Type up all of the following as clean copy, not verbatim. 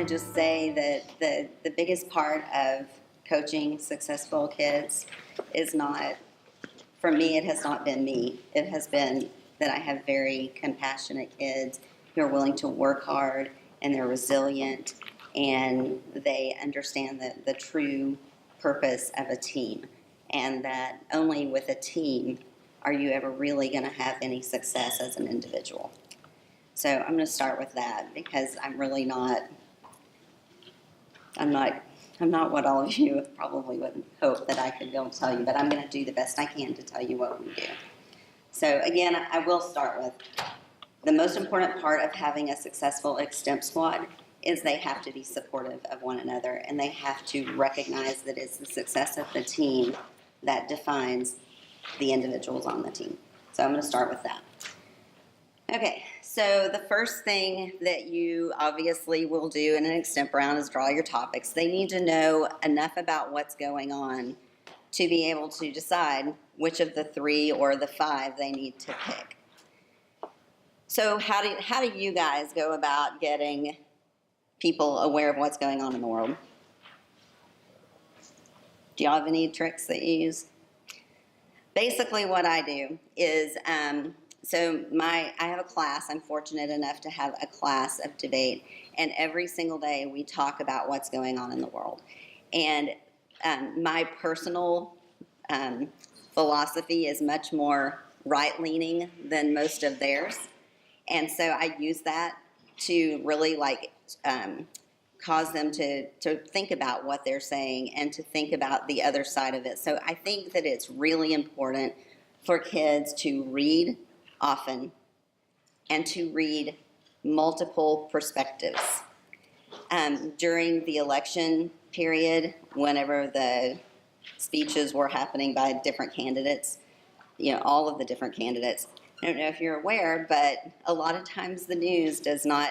to just say that the biggest part of coaching successful kids is not, for me, it has not been me. It has been that I have very compassionate kids who are willing to work hard, and they're resilient, and they understand the true purpose of a team, and that only with a team are you ever really going to have any success as an individual. So I'm going to start with that because I'm really not, I'm not what all of you probably would hope that I could be able to tell you, but I'm going to do the best I can to tell you what we do. So again, I will start with the most important part of having a successful extemp squad is they have to be supportive of one another, and they have to recognize that it's the success of the team that defines the individuals on the team. So I'm going to start with that. Okay, so the first thing that you obviously will do in an extemp round is draw your topics. They need to know enough about what's going on to be able to decide which of the 3 or the 5 they need to pick. So how do you guys go about getting people aware of what's going on in the world? Do y'all have any tricks that you use? Basically what I do is, I have a class. I'm fortunate enough to have a class of debate, and every single day we talk about what's going on in the world. And my personal philosophy is much more right-leaning than most of theirs. And so I use that to really cause them to think about what they're saying and to think about the other side of it. So I think that it's really important for kids to read often and to read multiple perspectives. During the election period, whenever the speeches were happening by different candidates, all of the different candidates, I don't know if you're aware, but a lot of times the news does not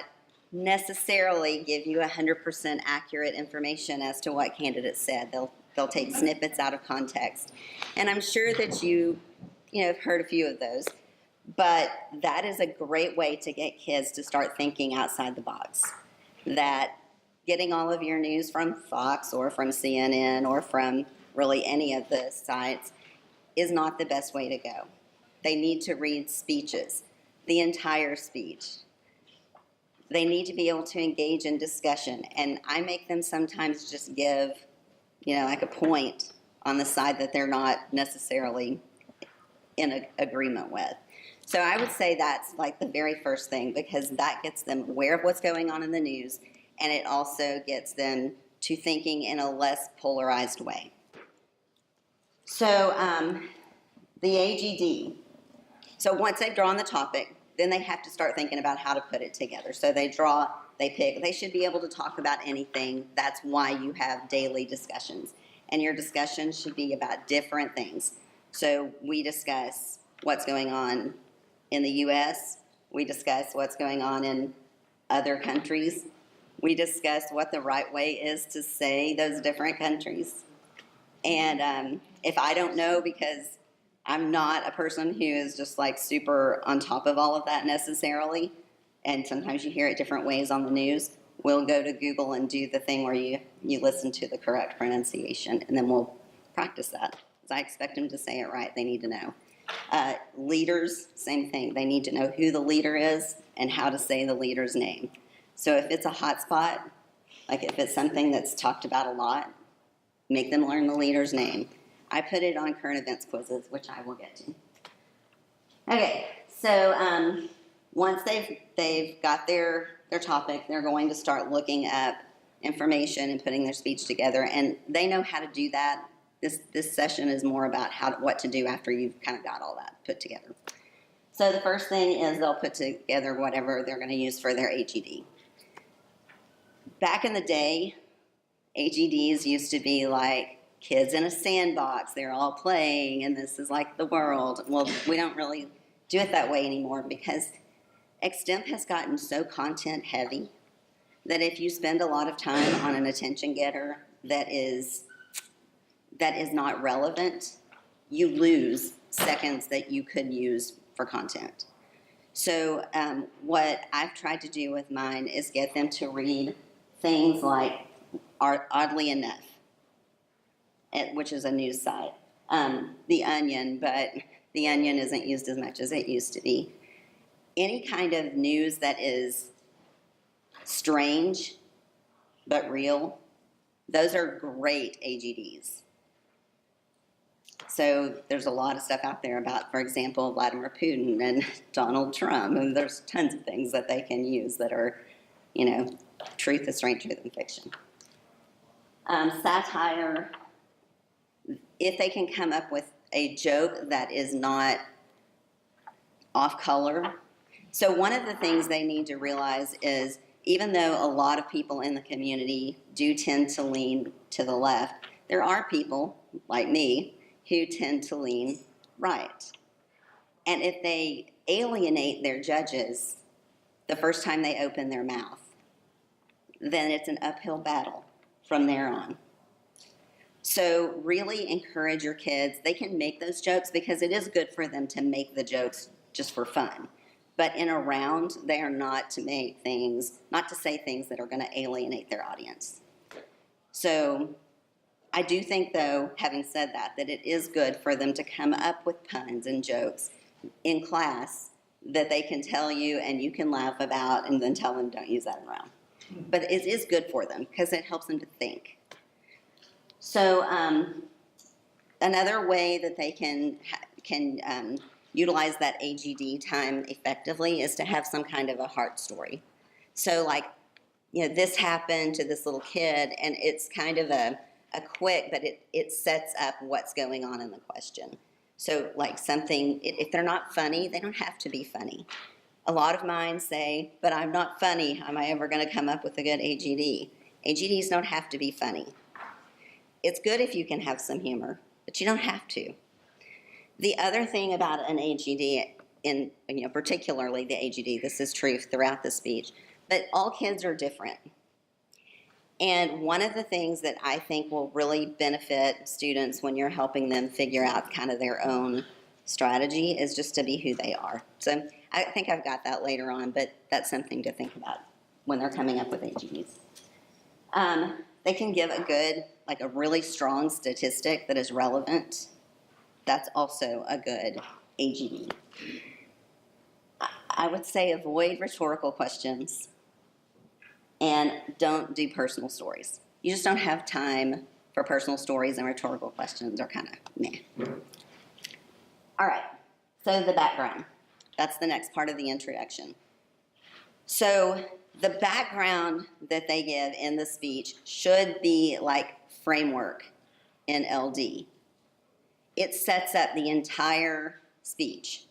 necessarily give you 100% accurate information as to what candidates said. They'll take snippets out of context. And I'm sure that you have heard a few of those. But that is a great way to get kids to start thinking outside the box. That getting all of your news from Fox or from CNN or from really any of the sites is not the best way to go. They need to read speeches, the entire speech. They need to be able to engage in discussion. And I make them sometimes just give, a point on the side that they're not necessarily in agreement with. So I would say that's the very first thing, because that gets them aware of what's going on in the news, and it also gets them to thinking in a less polarized way. So the AGD. So once they've drawn the topic, then they have to start thinking about how to put it together. So they draw, they pick, they should be able to talk about anything. That's why you have daily discussions. And your discussions should be about different things. So we discuss what's going on in the U.S. We discuss what's going on in other countries. We discuss what the right way is to say those different countries. And if I don't know, because I'm not a person who is just super on top of all of that necessarily, and sometimes you hear it different ways on the news, we'll go to Google and do the thing where you listen to the correct pronunciation, and then we'll practice that. Because I expect them to say it right. They need to know. Leaders, same thing. They need to know who the leader is and how to say the leader's name. So if it's a hot spot, if it's something that's talked about a lot, make them learn the leader's name. I put it on current events quizzes, which I will get to. Okay, so once they've got their topic, they're going to start looking up information and putting their speech together, and they know how to do that. This session is more about what to do after you've kind of got all that put together. So the first thing is they'll put together whatever they're going to use for their AGD. Back in the day, AGDs used to be kids in a sandbox. They're all playing, and this is the world. Well, we don't really do it that way anymore, because extemp has gotten so content heavy that if you spend a lot of time on an attention getter that is not relevant, you lose seconds that you could use for content. So what I've tried to do with mine is get them to read things like, oddly enough, which is a news site, The Onion, but The Onion isn't used as much as it used to be. Any kind of news that is strange but real, those are great AGDs. So there's a lot of stuff out there about, for example, Vladimir Putin and Donald Trump, and there's tons of things that they can use that are, truth is stranger than fiction. Satire, if they can come up with a joke that is not off color. So one of the things they need to realize is, even though a lot of people in the community do tend to lean to the left, there are people like me who tend to lean right. And if they alienate their judges the first time they open their mouth, then it's an uphill battle from there on. So really encourage your kids. They can make those jokes because it is good for them to make the jokes just for fun. But in a round, they are not to say things that are going to alienate their audience. So I do think, though, having said that it is good for them to come up with puns and jokes in class that they can tell you and you can laugh about, and then tell them don't use that around. But it is good for them because it helps them to think. So another way that they can utilize that AGD time effectively is to have some kind of a heart story. So this happened to this little kid, and it's kind of a quick, but it sets up what's going on in the question. So something, if they're not funny, they don't have to be funny. A lot of mine say, but I'm not funny. Am I ever going to come up with a good AGD? AGDs don't have to be funny. It's good if you can have some humor, but you don't have to. The other thing about an AGD, particularly the AGD, this is true throughout the speech, but all kids are different. And one of the things that I think will really benefit students when you're helping them figure out kind of their own strategy is just to be who they are. So I think I've got that later on, but that's something to think about when they're coming up with AGDs. They can give a really strong statistic that is relevant. That's also a good AGD. I would say avoid rhetorical questions and don't do personal stories. You just don't have time for personal stories, and rhetorical questions are kind of meh. All right, so the background. That's the next part of the introduction. So the background that they give in the speech should be like framework in LD. It sets up the entire speech.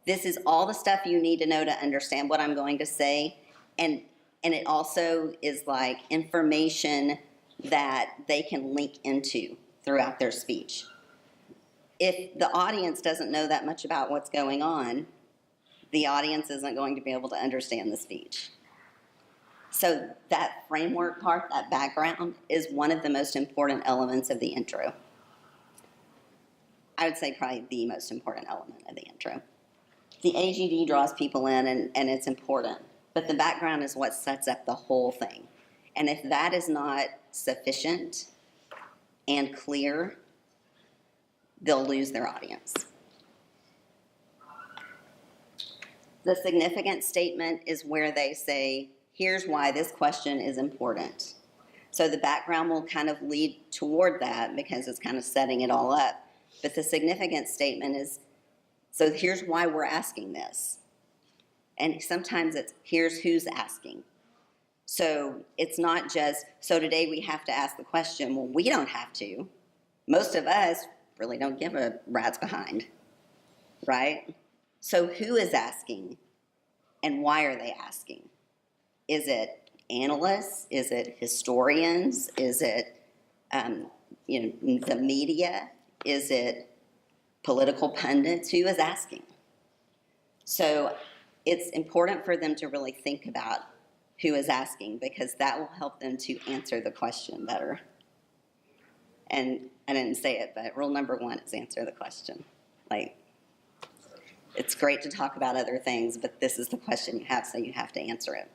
This is all the stuff you need to know to understand what I'm going to say, and it also is like information that they can link into throughout their speech. If the audience doesn't know that much about what's going on, the audience isn't going to be able to understand the speech. So that framework part, that background, is one of the most important elements of the intro. I would say probably the most important element of the intro. The AGD draws people in, and it's important, but the background is what sets up the whole thing. And if that is not sufficient and clear, they'll lose their audience. The significant statement is where they say, here's why this question is important. So the background will kind of lead toward that because it's kind of setting it all up. But the significant statement is, so here's why we're asking this. And sometimes it's, here's who's asking. So it's not just, so today we have to ask the question. Well, we don't have to. Most of us really don't give a rat's behind, right? So who is asking, and why are they asking? Is it analysts? Is it historians? Is it the media? Is it political pundits? Who is asking? So it's important for them to really think about who is asking, because that will help them to answer the question better. And I didn't say it, but rule number 1 is answer the question. It's great to talk about other things, but this is the question you have, so you have to answer it.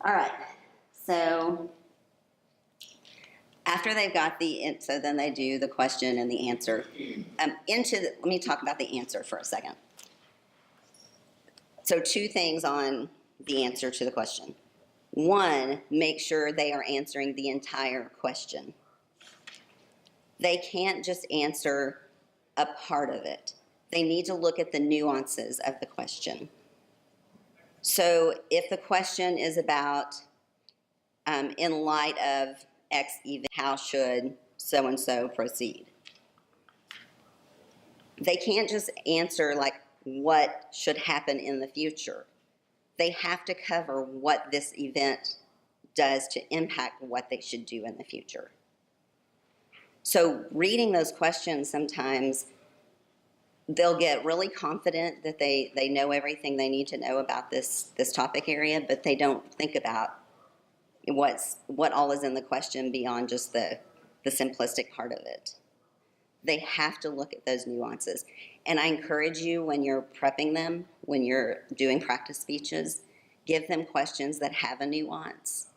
All right, So after they've got so then they do the question and the answer. Let me talk about the answer for a second. So 2 things on the answer to the question. 1, make sure they are answering the entire question. They can't just answer a part of it. They need to look at the nuances of the question. So if the question is about, in light of X event, how should so-and-so proceed? They can't just answer like what should happen in the future. They have to cover what this event does to impact what they should do in the future. So reading those questions, sometimes they'll get really confident that they know everything they need to know about this topic area, but they don't think about what all is in the question beyond just the simplistic part of it. They have to look at those nuances. And I encourage you, when you're prepping them, when you're doing practice speeches, give them questions that have a nuance,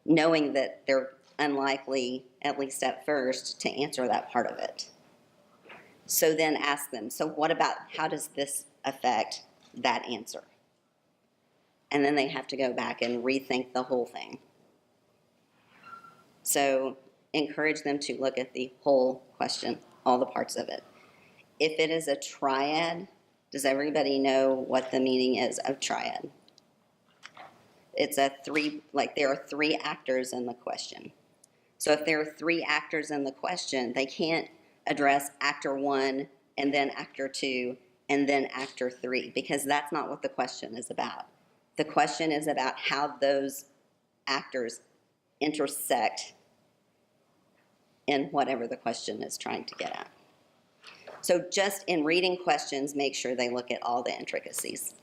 knowing that they're unlikely, at least at first, to answer that part of it. So then ask them, so what about, how does this affect that answer? And then they have to go back and rethink the whole thing. So encourage them to look at the whole question, all the parts of it. If it is a triad, does everybody know what the meaning is of triad? It's there are 3 actors in the question. So if there are 3 actors in the question, they can't address actor 1 and then actor 2 and then actor 3, because that's not what the question is about. The question is about how those actors intersect in whatever the question is trying to get at. So just in reading questions, make sure they look at all the intricacies.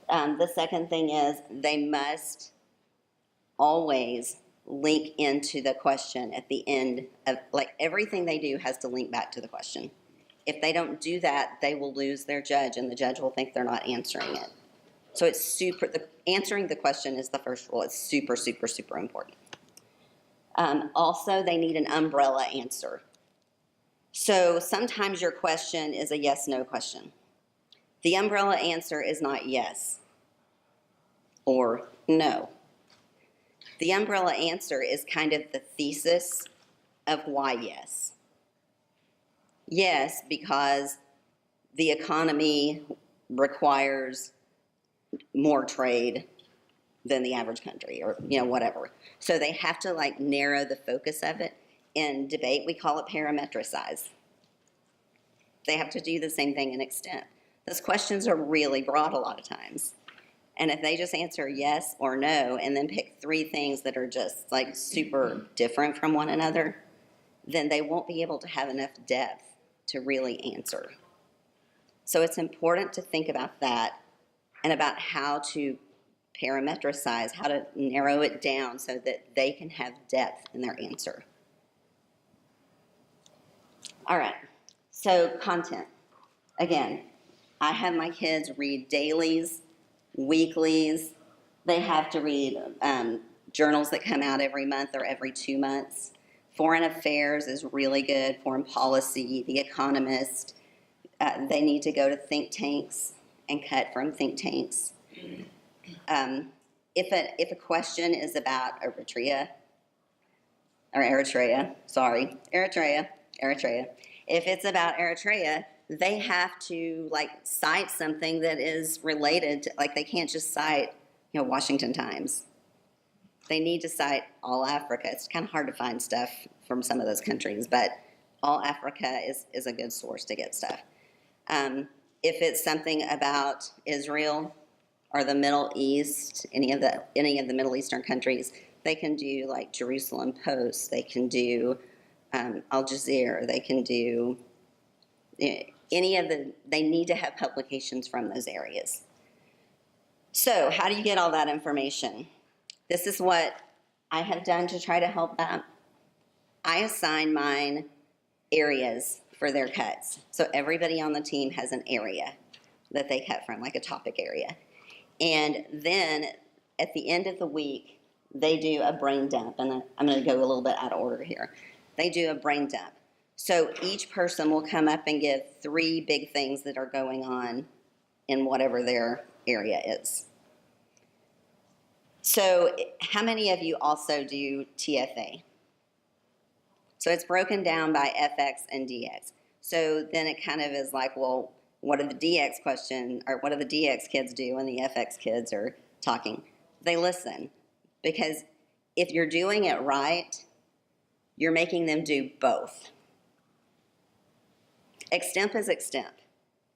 The second thing is they must always link into the question at the end of, like, everything they do has to link back to the question. If they don't do that, they will lose their judge, and the judge will think they're not answering it. So it's answering the question is the first rule. It's super, super, super important. Also, they need an umbrella answer. So sometimes your question is a yes-no question. The umbrella answer is not yes or no. The umbrella answer is kind of the thesis of why yes. Yes, because the economy requires more trade than the average country, or whatever. So they have to narrow the focus of it. In debate, we call it parametricize. They have to do the same thing in extent. Those questions are really broad a lot of times. And if they just answer yes or no and then pick 3 things that are just super different from one another, then they won't be able to have enough depth to really answer. So it's important to think about that and about how to parametricize, how to narrow it down so that they can have depth in their answer. All right, so content. Again, I have my kids read dailies, weeklies. They have to read journals that come out every month or every 2 months. Foreign affairs is really good. Foreign policy, The Economist. They need to go to think tanks and cut from think tanks. If a question is about Eritrea. If it's about Eritrea, they have to cite something that is related to, they can't just cite, Washington Times. They need to cite all Africa. It's kind of hard to find stuff from some of those countries, but all Africa is a good source to get stuff. If it's something about Israel or the Middle East, any of the Middle Eastern countries, they can do Jerusalem Post. They can do Al Jazeera. They can do they need to have publications from those areas. So how do you get all that information? This is what I have done to try to help them. I assign mine areas for their cuts. So everybody on the team has an area that they cut from, a topic area. And then at the end of the week, they do a brain dump, and I'm going to go a little bit out of order here. They do a brain dump. So each person will come up and give 3 big things that are going on in whatever their area is. So how many of you also do TFA? So it's broken down by FX and DX. So then it kind of is like, well, what do the DX what do the DX kids do when the FX kids are talking? They listen. Because if you're doing it right, you're making them do both. Extemp is extemp.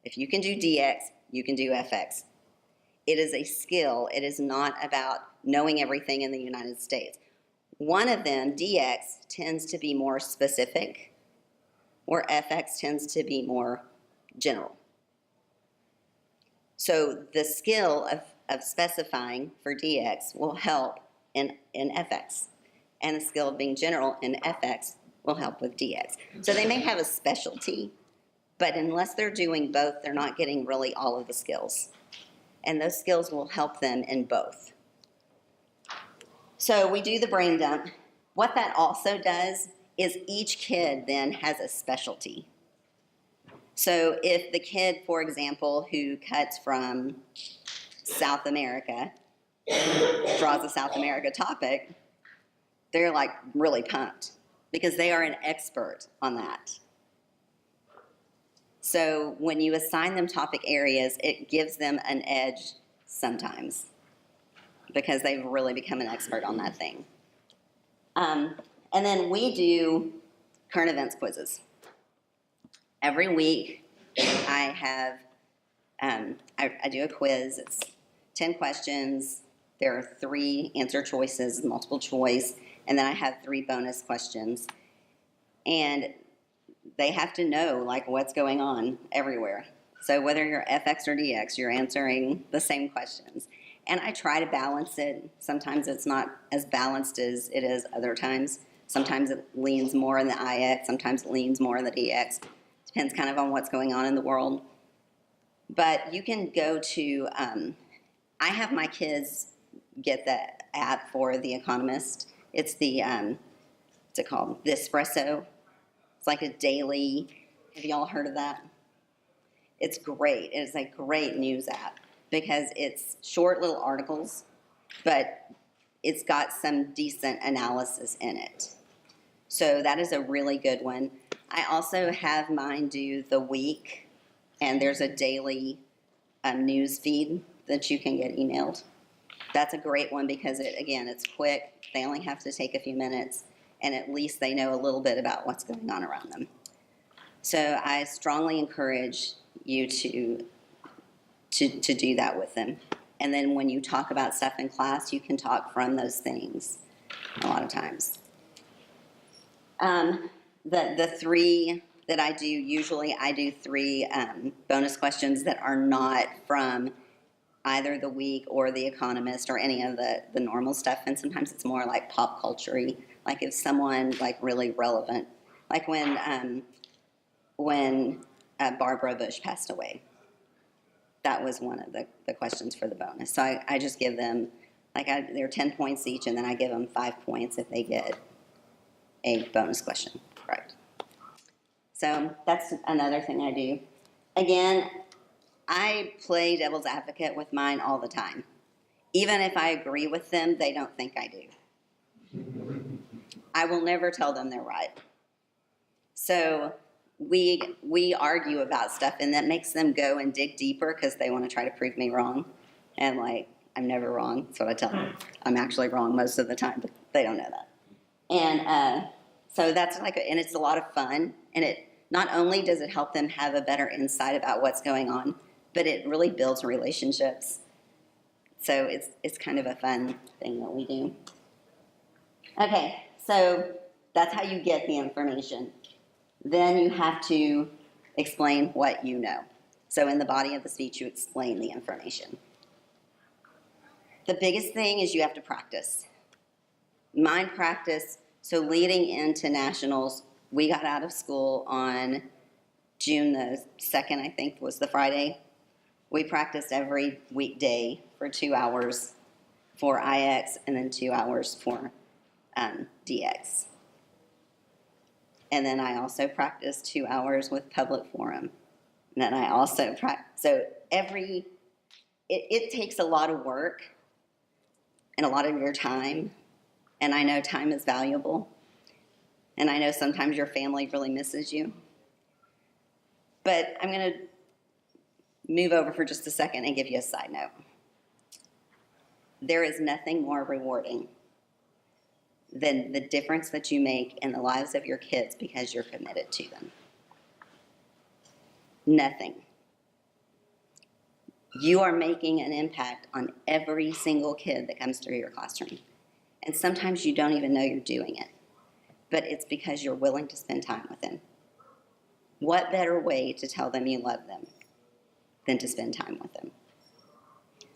If you can do DX, you can do FX. It is a skill. It is not about knowing everything in the United States. One of them, DX, tends to be more specific, or FX tends to be more general. So the skill of specifying for DX will help in FX, and the skill of being general in FX will help with DX. So they may have a specialty, but unless they're doing both, they're not getting really all of the skills. And those skills will help them in both. So we do the brain dump. What that also does is each kid then has a specialty. So if the kid, for example, who cuts from South America, draws a South America topic, they're like really pumped because they are an expert on that. So when you assign them topic areas, it gives them an edge sometimes because they've really become an expert on that thing. And then we do current events quizzes. Every week I have, I do a quiz. It's 10 questions. There are 3 answer choices, multiple choice, and then I have 3 bonus questions. And they have to know like what's going on everywhere. So whether you're FX or DX, you're answering the same questions. And I try to balance it. Sometimes it's not as balanced as it is other times. Sometimes it leans more in the IX, sometimes it leans more in the DX. Depends kind of on what's going on in the world. But you can go to, I have my kids get the app for The Economist. It's the, what's it called? The Espresso. It's like a daily, have y'all heard of that? It's great. It is a great news app because it's short little articles, but it's got some decent analysis in it. So that is a really good one. I also have mine do the week, and there's a daily news feed that you can get emailed. That's a great one because, it's quick. They only have to take a few minutes, and at least they know a little bit about what's going on around them. So I strongly encourage you to do that with them. And then when you talk about stuff in class, you can talk from those things a lot of times. The 3 that I do, usually I do 3 bonus questions that are not from either The Week or The Economist or any of the normal stuff. And sometimes it's more like pop culture-y, like if someone like really relevant, like when Barbara Bush passed away. That was one of the questions for the bonus. So I just give them, they're 10 points each, and then I give them 5 points if they get a bonus question correct. So that's another thing I do. Again, I play devil's advocate with mine all the time. Even if I agree with them, they don't think I do. I will never tell them they're right. So we argue about stuff, and that makes them go and dig deeper because they want to try to prove me wrong. And I'm never wrong. That's what I tell them. I'm actually wrong most of the time, but they don't know that. And so that's and it's a lot of fun. And it not only does it help them have a better insight about what's going on, but it really builds relationships. So it's kind of a fun thing that we do. Okay, so that's how you get the information. Then you have to explain what you know. So in the body of the speech, you explain the information. The biggest thing is you have to practice. Mind practice. So leading into nationals, we got out of school on June the 2nd, I think, was the Friday. We practiced every weekday for 2 hours for IX and then 2 hours for DX. And then I also practice 2 hours with public forum. And then I also practice, so it takes a lot of work and a lot of your time. And I know time is valuable. And I know sometimes your family really misses you. But I'm going to move over for just a second and give you a side note. There is nothing more rewarding than the difference that you make in the lives of your kids because you're committed to them. Nothing. You are making an impact on every single kid that comes through your classroom. And sometimes you don't even know you're doing it. But it's because you're willing to spend time with them. What better way to tell them you love them than to spend time with them?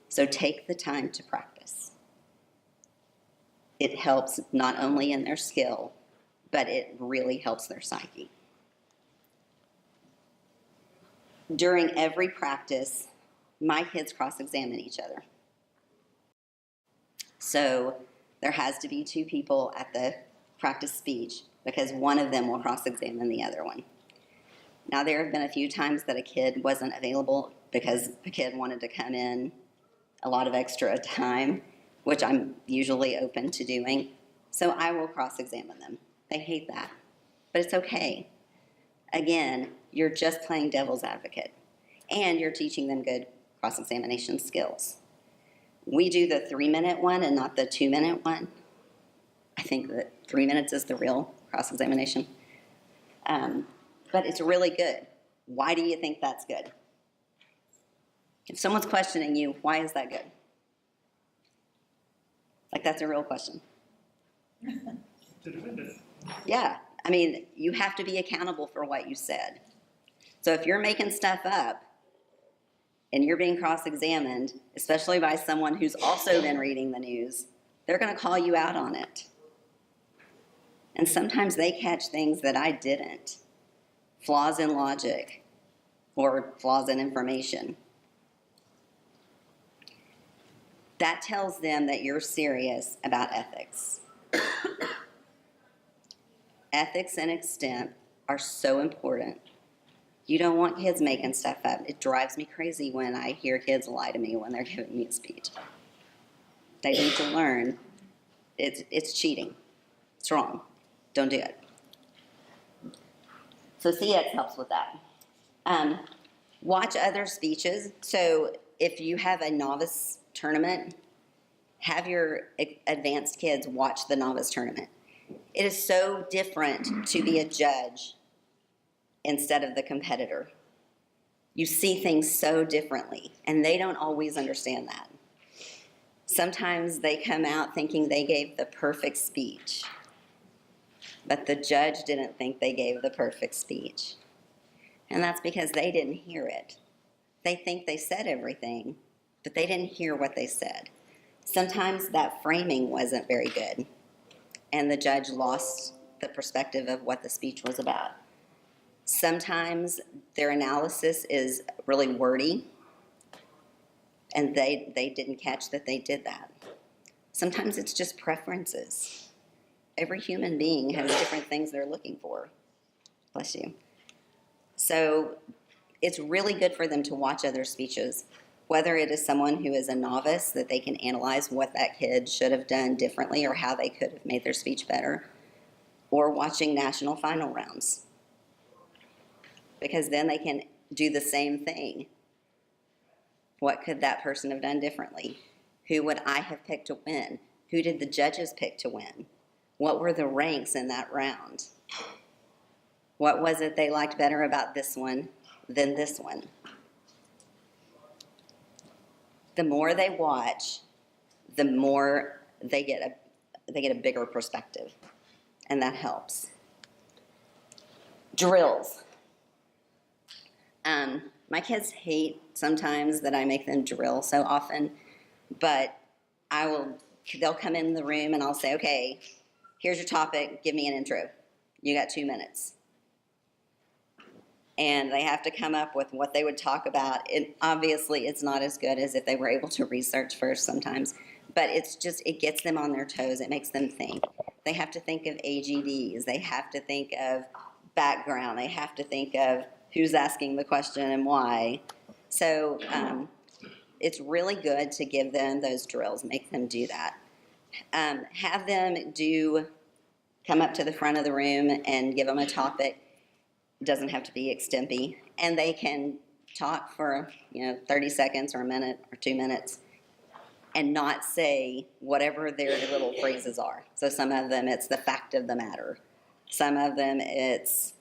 So take the time to practice. It helps not only in their skill, but it really helps their psyche. During every practice, my kids cross-examine each other. So there has to be 2 people at the practice speech because one of them will cross-examine the other one. Now, there have been a few times that a kid wasn't available because a kid wanted to come in a lot of extra time, which I'm usually open to doing. So I will cross-examine them. They hate that, but it's okay. Again, you're just playing devil's advocate, and you're teaching them good cross-examination skills. We do the 3-minute one and not the 2-minute one. I think that 3 minutes is the real cross-examination. But it's really good. Why do you think that's good? If someone's questioning you, why is that good? Like, that's a real question. To defend it. Yeah. I mean, you have to be accountable for what you said. So if you're making stuff up and you're being cross-examined, especially by someone who's also been reading the news, they're going to call you out on it. And sometimes they catch things that I didn't. Flaws in logic or flaws in information. That tells them that you're serious about ethics. Ethics and extent are so important. You don't want kids making stuff up. It drives me crazy when I hear kids lie to me when they're giving me a speech. They need to learn it's cheating. It's wrong. Don't do it. So CX helps with that. Watch other speeches. So if you have a novice tournament, have your advanced kids watch the novice tournament. It is so different to be a judge instead of the competitor. You see things so differently, and they don't always understand that. Sometimes they come out thinking they gave the perfect speech, but the judge didn't think they gave the perfect speech. And that's because they didn't hear it. They think they said everything, but they didn't hear what they said. Sometimes that framing wasn't very good, and the judge lost the perspective of what the speech was about. Sometimes their analysis is really wordy, and they didn't catch that they did that. Sometimes it's just preferences. Every human being has different things they're looking for. Bless you. So it's really good for them to watch other speeches, whether it is someone who is a novice that they can analyze what that kid should have done differently or how they could have made their speech better, or watching national final rounds. Because then they can do the same thing. What could that person have done differently? Who would I have picked to win? Who did the judges pick to win? What were the ranks in that round? What was it they liked better about this one than this one? The more they watch, the more they get a bigger perspective, and that helps. Drills. My kids hate sometimes that I make them drill so often, but they'll come in the room and I'll say, okay, here's your topic, give me an intro. You got 2 minutes. And they have to come up with what they would talk about. Obviously, it's not as good as if they were able to research first sometimes, But it gets them on their toes. It makes them think. They have to think of AGDs. They have to think of background. They have to think of who's asking the question and why. So it's really good to give them those drills, make them do that. Have them come up to the front of the room and give them a topic. It doesn't have to be extempy. And they can talk for 30 seconds or a minute or 2 minutes and not say whatever their little phrases are. So some of them, it's the fact of the matter. Some of them, it's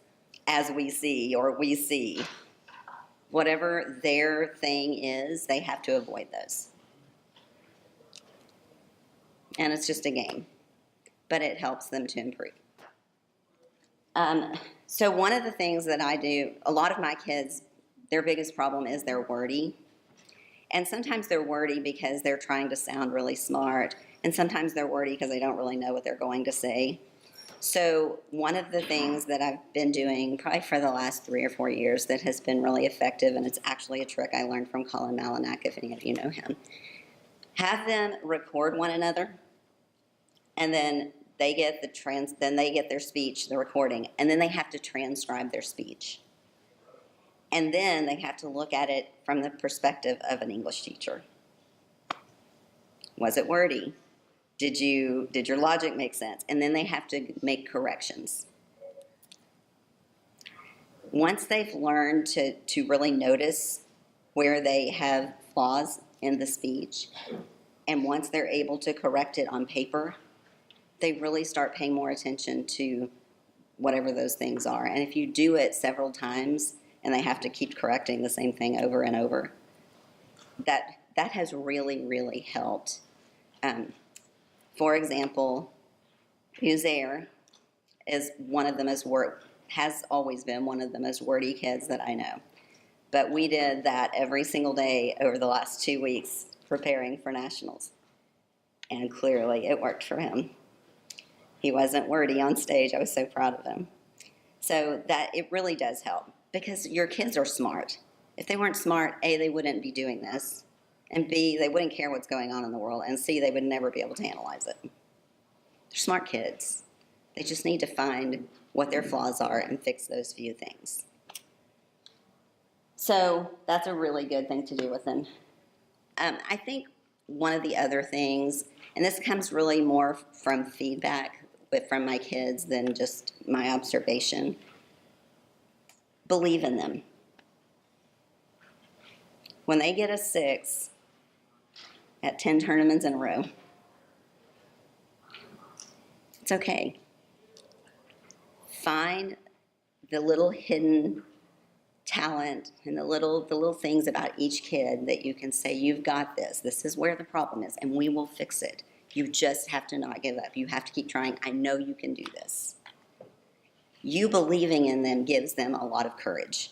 as we see or we see. Whatever their thing is, they have to avoid those. And it's just a game, but it helps them to improve. So one of the things that I do, a lot of my kids, their biggest problem is they're wordy. And sometimes they're wordy because they're trying to sound really smart. And sometimes they're wordy because they don't really know what they're going to say. So one of the things that I've been doing probably for the last 3 or 4 years that has been really effective, and it's actually a trick I learned from Colin Malinak, if any of you know him, have them record one another, and then they get their speech, the recording, and then they have to transcribe their speech. And then they have to look at it from the perspective of an English teacher. Was it wordy? Did your logic make sense? And then they have to make corrections. Once they've learned to really notice where they have flaws in the speech, and once they're able to correct it on paper, they really start paying more attention to whatever those things are. And if you do it several times, and they have to keep correcting the same thing over and over, that has really, really helped. For example, Uzair is has always been one of the most wordy kids that I know. But we did that every single day over the last 2 weeks preparing for nationals. And clearly it worked for him. He wasn't wordy on stage. I was so proud of him. So that it really does help, because your kids are smart. If they weren't smart, A, they wouldn't be doing this, and B, they wouldn't care what's going on in the world, and C, they would never be able to analyze it. They're smart kids. They just need to find what their flaws are and fix those few things. So that's a really good thing to do with them. I think one of the other things, and this comes really more from feedback from my kids than just my observation, believe in them. When they get a 6 at 10 tournaments in a row, it's okay. Find the little hidden talent and the little things about each kid that you can say, you've got this. This is where the problem is, and we will fix it. You just have to not give up. You have to keep trying. I know you can do this. You believing in them gives them a lot of courage.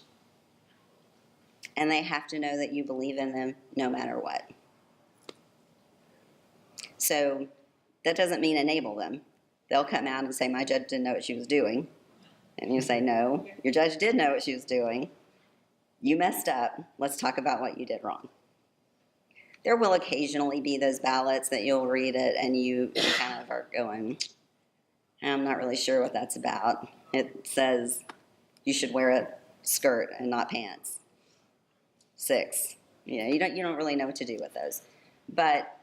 And they have to know that you believe in them no matter what. So that doesn't mean enable them. They'll come out and say, my judge didn't know what she was doing. And you say, no, your judge did know what she was doing. You messed up. Let's talk about what you did wrong. There will occasionally be those ballots that you'll read it and you kind of are going, I'm not really sure what that's about. It says you should wear a skirt and not pants. 6. You don't really know what to do with those. But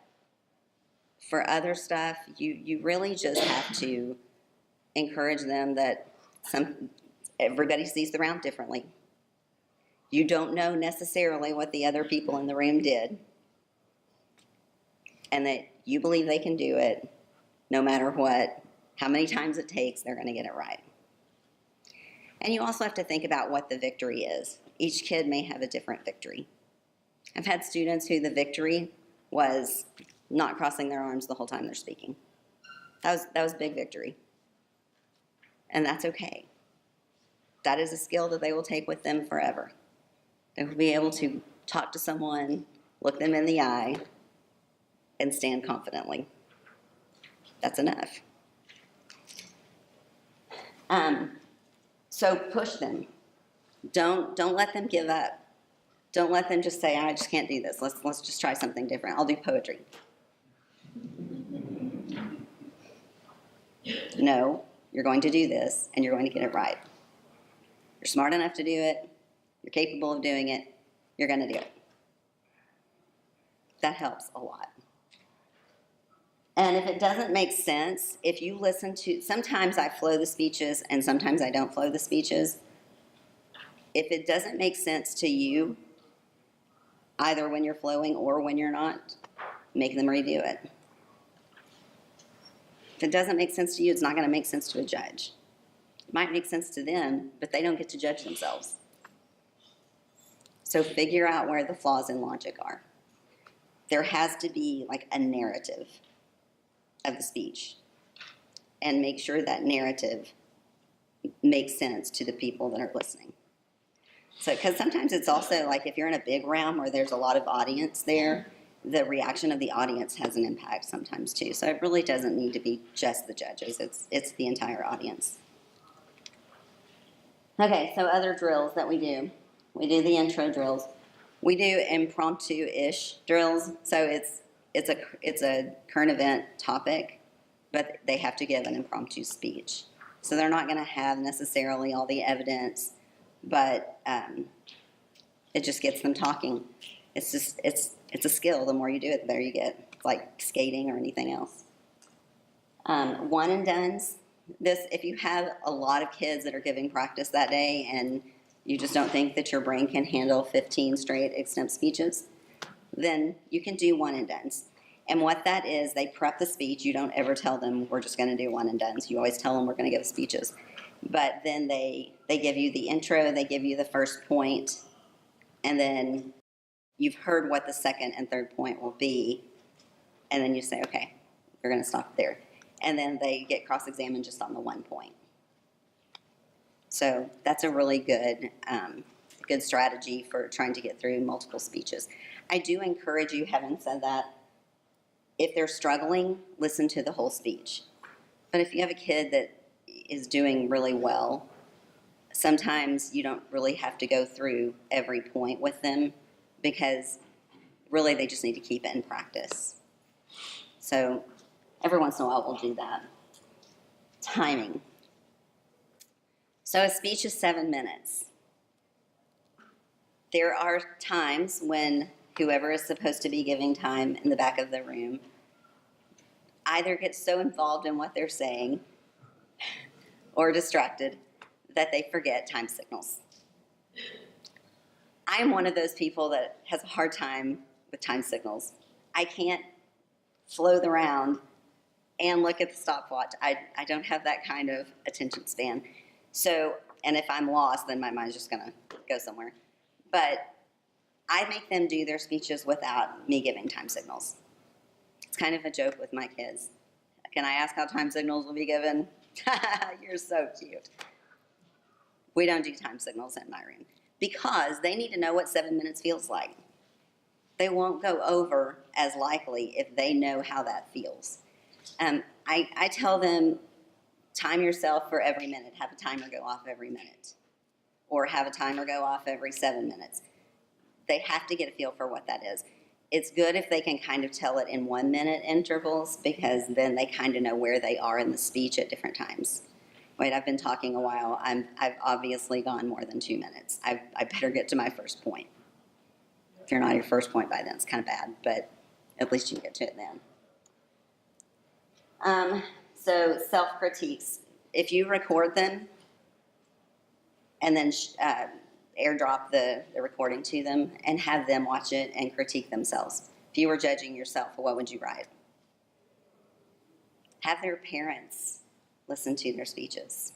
for other stuff, you really just have to encourage them that everybody sees the round differently. You don't know necessarily what the other people in the room did, and that you believe they can do it no matter what, how many times it takes, they're going to get it right. And you also have to think about what the victory is. Each kid may have a different victory. I've had students who the victory was not crossing their arms the whole time they're speaking. That was a big victory. And that's okay. That is a skill that they will take with them forever. They will be able to talk to someone, look them in the eye, and stand confidently. That's enough. So push them. Don't let them give up. Don't let them just say, I just can't do this. Let's just try something different. I'll do poetry. No, you're going to do this, and you're going to get it right. You're smart enough to do it. You're capable of doing it. You're going to do it. That helps a lot. And if it doesn't make sense, if you listen to, sometimes I flow the speeches and sometimes I don't flow the speeches. If it doesn't make sense to you, either when you're flowing or when you're not, make them redo it. If it doesn't make sense to you, it's not going to make sense to a judge. It might make sense to them, but they don't get to judge themselves. So figure out where the flaws in logic are. There has to be like a narrative of the speech, and make sure that narrative makes sense to the people that are listening. So, because sometimes it's also like if you're in a big room where there's a lot of audience there, the reaction of the audience has an impact sometimes too. So it really doesn't need to be just the judges. It's the entire audience. Okay, so other drills that we do. We do the intro drills. We do impromptu-ish drills. So it's a current event topic, but they have to give an impromptu speech. So they're not going to have necessarily all the evidence, but it just gets them talking. It's a skill. The more you do it, the better you get. It's like skating or anything else. One and dones. If you have a lot of kids that are giving practice that day and you just don't think that your brain can handle 15 straight extemp speeches, then you can do one and dones. And what that is, they prep the speech. You don't ever tell them, we're just going to do one and dones. You always tell them, we're going to give speeches. But then they give you the intro, they give you the first point, and then you've heard what the second and third point will be, and then you say, okay, we're going to stop there. And then they get cross-examined just on the one point. So that's a really good strategy for trying to get through multiple speeches. I do encourage you, having said that, if they're struggling, listen to the whole speech. But if you have a kid that is doing really well, sometimes you don't really have to go through every point with them because really they just need to keep it in practice. So every once in a while we'll do that. Timing. So a speech is 7 minutes. There are times when whoever is supposed to be giving time in the back of the room either gets so involved in what they're saying or distracted that they forget time signals. I am one of those people that has a hard time with time signals. I can't flow the round and look at the stopwatch. I don't have that kind of attention span. So, and if I'm lost, then my mind's just going to go somewhere. But I make them do their speeches without me giving time signals. It's kind of a joke with my kids. Can I ask how time signals will be given? You're so cute. We don't do time signals in my room because they need to know what 7 minutes feels like. They won't go over as likely if they know how that feels. I tell them, time yourself for every minute. Have a timer go off every minute. Or have a timer go off every 7 minutes. They have to get a feel for what that is. It's good if they can kind of tell it in 1 minute intervals because then they kind of know where they are in the speech at different times. Wait, I've been talking a while. I've obviously gone more than 2 minutes. I better get to my first point. If you're not at your first point by then, it's kind of bad, but at least you can get to it then. So self-critiques. If you record them and then airdrop the recording to them and have them watch it and critique themselves. If you were judging yourself, what would you write? Have their parents listen to their speeches.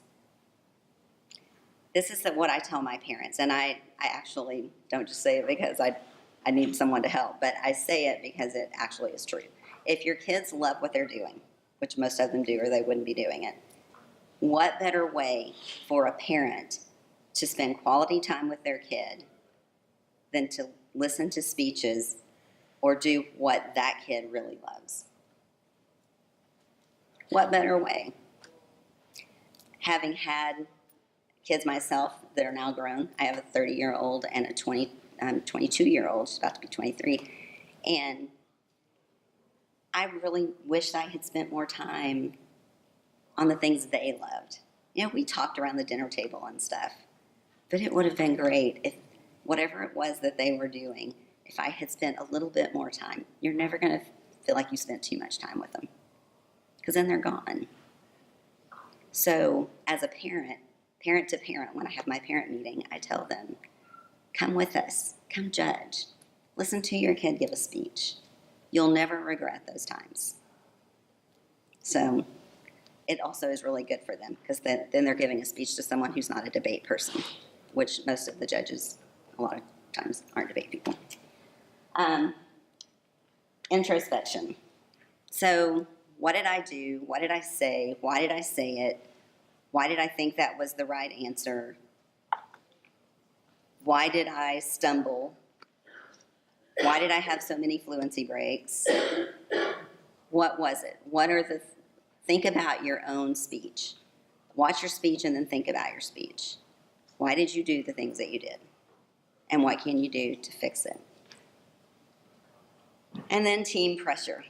This is what I tell my parents, and I actually don't just say it because I need someone to help, but I say it because it actually is true. If your kids love what they're doing, which most of them do or they wouldn't be doing it, what better way for a parent to spend quality time with their kid than to listen to speeches or do what that kid really loves? What better way? Having had kids myself that are now grown, I have a 30-year-old and a 22-year-old, she's about to be 23, and I really wished I had spent more time on the things they loved. We talked around the dinner table and stuff, but it would have been great if whatever it was that they were doing, if I had spent a little bit more time. You're never going to feel like you spent too much time with them, because then they're gone. So as a parent to parent, when I have my parent meeting, I tell them, come with us, come judge. Listen to your kid give a speech. You'll never regret those times. So it also is really good for them, because then they're giving a speech to someone who's not a debate person, which most of the judges, a lot of times, aren't debate people. Introspection. So what did I do? What did I say? Why did I say it? Why did I think that was the right answer? Why did I stumble? Why did I have so many fluency breaks? What was it? Think about your own speech. Watch your speech and then think about your speech. Why did you do the things that you did? And what can you do to fix it? And then team pressure.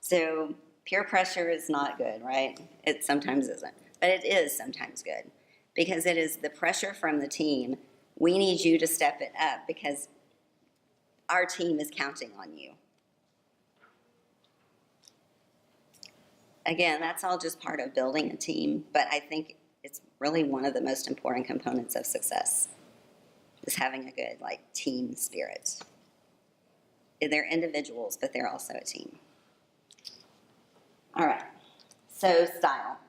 So peer pressure is not good, right? It sometimes isn't. But it is sometimes good, because it is the pressure from the team. We need you to step it up because our team is counting on you. Again, that's all just part of building a team, but I think it's really one of the most important components of success, is having a good team spirit. They're individuals, but they're also a team. All right, so style.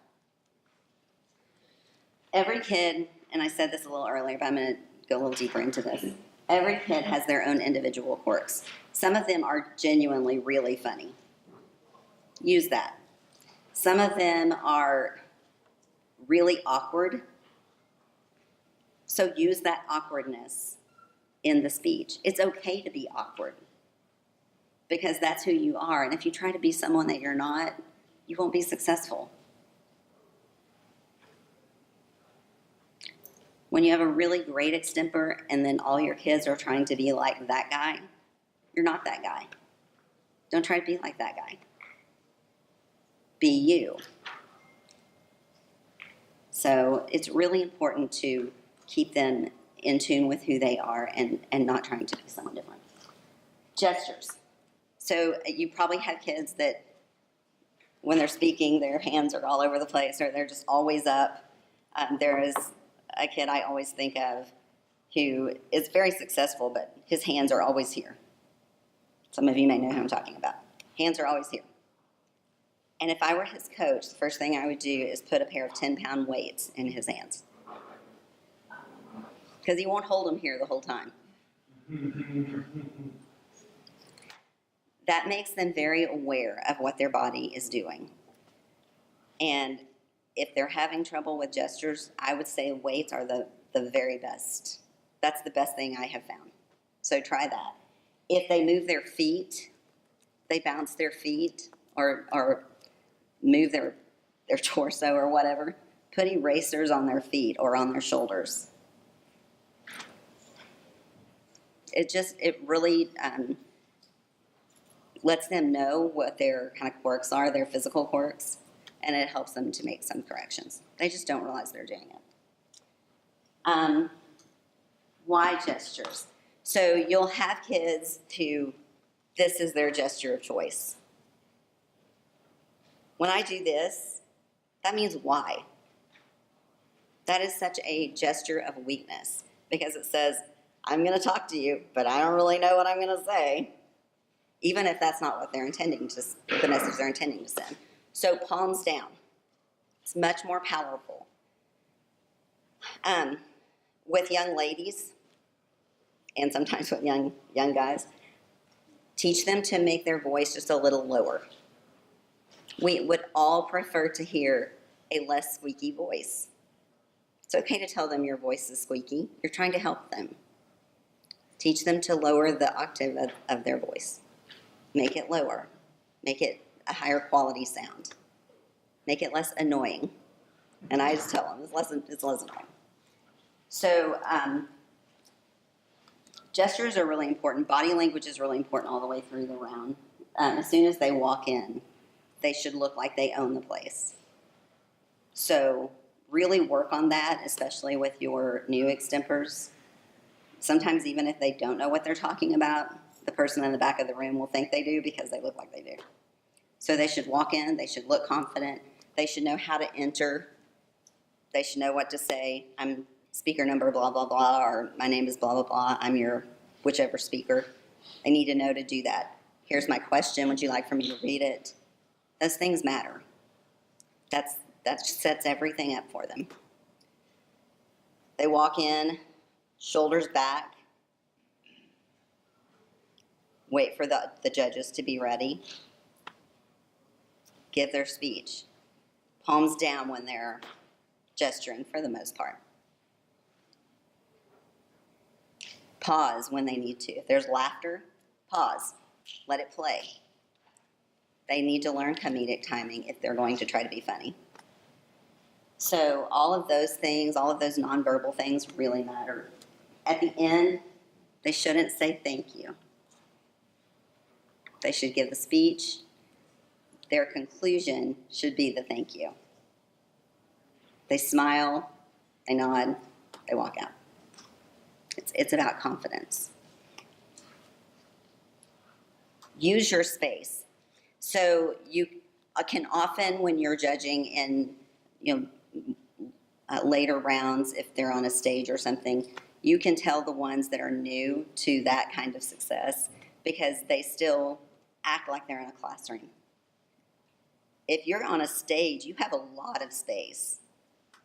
Every kid, and I said this a little earlier, but I'm going to go a little deeper into this. Every kid has their own individual quirks. Some of them are genuinely really funny. Use that. Some of them are really awkward. So use that awkwardness in the speech. It's okay to be awkward, because that's who you are. And if you try to be someone that you're not, you won't be successful. When you have a really great extemper and then all your kids are trying to be like that guy, you're not that guy. Don't try to be like that guy. Be you. So it's really important to keep them in tune with who they are and not trying to be someone different. Gestures. So you probably have kids that when they're speaking, their hands are all over the place, or they're just always up. There is a kid I always think of who is very successful, but his hands are always here. Some of you may know who I'm talking about. Hands are always here. And if I were his coach, the first thing I would do is put a pair of 10-pound weights in his hands, because he won't hold them here the whole time. That makes them very aware of what their body is doing. And if they're having trouble with gestures, I would say weights are the very best. That's the best thing I have found. So try that. If they move their feet, they bounce their feet or move their torso or whatever, put erasers on their feet or on their shoulders. It really lets them know what their kind of quirks are, their physical quirks, and it helps them to make some corrections. They just don't realize they're doing it. Why gestures? So you'll have kids who, this is their gesture of choice. When I do this, that means why. That is such a gesture of weakness, because it says, I'm going to talk to you, but I don't really know what I'm going to say, even if that's not what they're intending to, the message they're intending to send. So palms down. It's much more powerful. With young ladies, and sometimes with young guys, teach them to make their voice just a little lower. We would all prefer to hear a less squeaky voice. It's okay to tell them your voice is squeaky. You're trying to help them. Teach them to lower the octave of their voice. Make it lower. Make it a higher quality sound. Make it less annoying. And I just tell them it's less annoying. So gestures are really important. Body language is really important all the way through the round. As soon as they walk in, they should look like they own the place. So really work on that, especially with your new extempors. Sometimes even if they don't know what they're talking about, the person in the back of the room will think they do because they look like they do. So they should walk in, they should look confident, they should know how to enter, they should know what to say. I'm speaker number blah, blah, blah, or my name is blah, blah, blah, I'm your whichever speaker. They need to know to do that. Here's my question, would you like for me to read it? Those things matter. That sets everything up for them. They walk in, shoulders back, wait for the judges to be ready, give their speech, palms down when they're gesturing for the most part. Pause when they need to. If there's laughter, pause, let it play. They need to learn comedic timing if they're going to try to be funny. So all of those things, all of those nonverbal things really matter. At the end, they shouldn't say thank you. They should give the speech. Their conclusion should be the thank you. They smile, they nod, they walk out. It's about confidence. Use your space. So you can often, when you're judging in, later rounds, if they're on a stage or something, you can tell the ones that are new to that kind of success because they still act like they're in a classroom. If you're on a stage, you have a lot of space,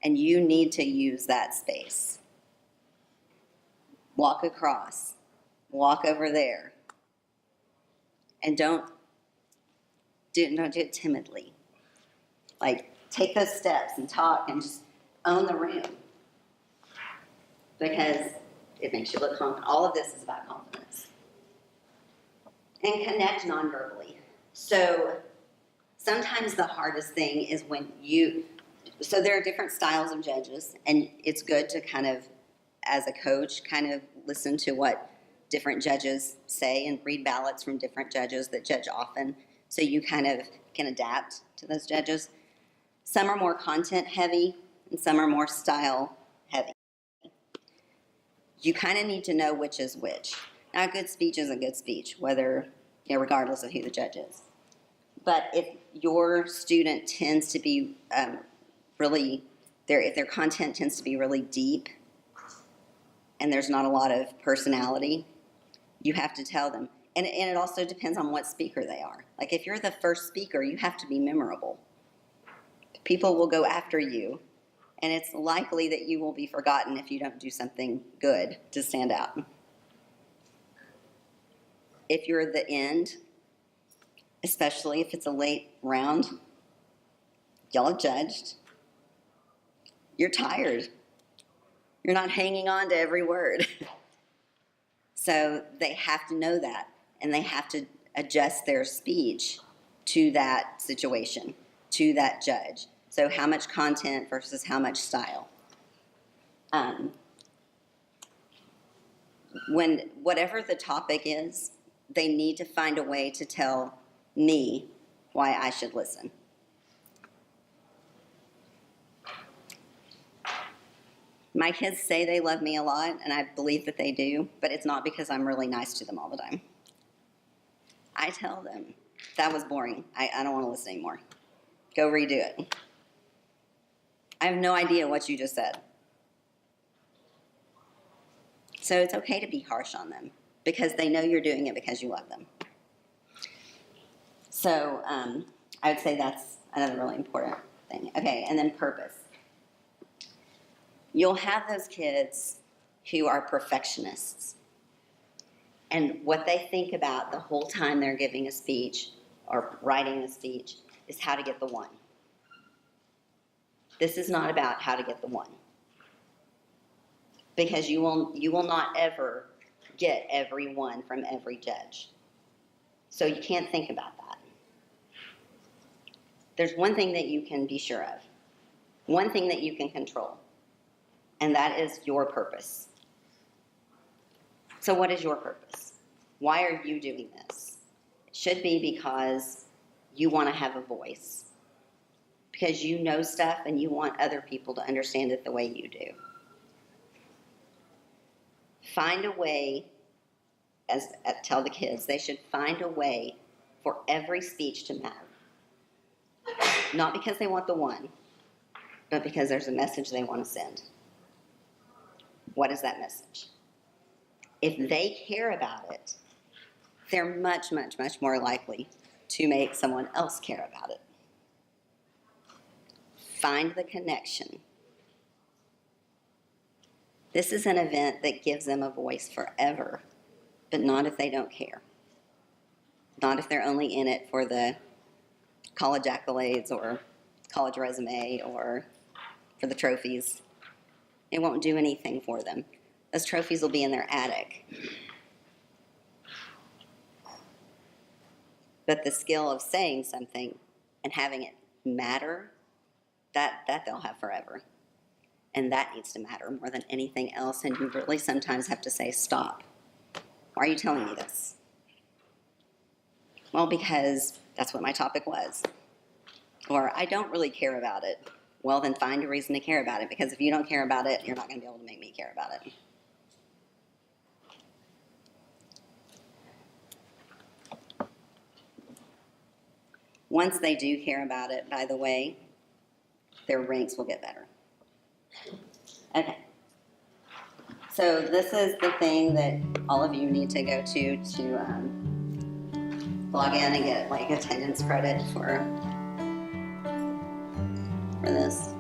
and you need to use that space. Walk across, walk over there, and don't do it timidly. Like, take those steps and talk and just own the room because it makes you look confident. All of this is about confidence. And connect non-verbally. So sometimes the hardest thing is when so there are different styles of judges, and it's good to kind of, as a coach, kind of listen to what different judges say and read ballots from different judges that judge often, so you kind of can adapt to those judges. Some are more content heavy, and some are more style heavy. You kind of need to know which is which. Now, a good speech is a good speech, regardless of who the judge is. But if your student tends to be if their content tends to be really deep and there's not a lot of personality, you have to tell them. And it also depends on what speaker they are. Like if you're the first speaker, you have to be memorable. People will go after you, and it's likely that you will be forgotten if you don't do something good to stand out. If you're the end, especially if it's a late round, y'all are judged. You're tired. You're not hanging on to every word. So they have to know that, and they have to adjust their speech to that situation, to that judge. So how much content versus how much style. Whatever the topic is, they need to find a way to tell me why I should listen. My kids say they love me a lot, and I believe that they do, but it's not because I'm really nice to them all the time. I tell them, that was boring. I don't want to listen anymore. Go redo it. I have no idea what you just said. So it's okay to be harsh on them because they know you're doing it because you love them. So I would say that's another really important thing. Okay, and then purpose. You'll have those kids who are perfectionists. And what they think about the whole time they're giving a speech or writing a speech is how to get the one. This is not about how to get the one. Because you will not ever get every one from every judge. So you can't think about that. There's one thing that you can be sure of. One thing that you can control. And that is your purpose. So what is your purpose? Why are you doing this? It should be because you want to have a voice. because you know stuff and you want other people to understand it the way you do. Find a way, tell the kids, they should find a way for every speech to matter. Not because they want the one, but because there's a message they want to send. What is that message? If they care about it, they're much, much, much more likely to make someone else care about it. Find the connection. This is an event that gives them a voice forever, but not if they don't care. Not if they're only in it for the college accolades or college resume or for the trophies. It won't do anything for them. Those trophies will be in their attic. But the skill of saying something and having it matter, that they'll have forever. And that needs to matter more than anything else. And you really sometimes have to say, stop. Why are you telling me this? Well, because that's what my topic was. Or I don't really care about it. Well, then find a reason to care about it, because if you don't care about it, you're not going to be able to make me care about it. Once they do care about it, by the way, their ranks will get better. Okay. So this is the thing that all of you need to go to log in and get like attendance credit for this.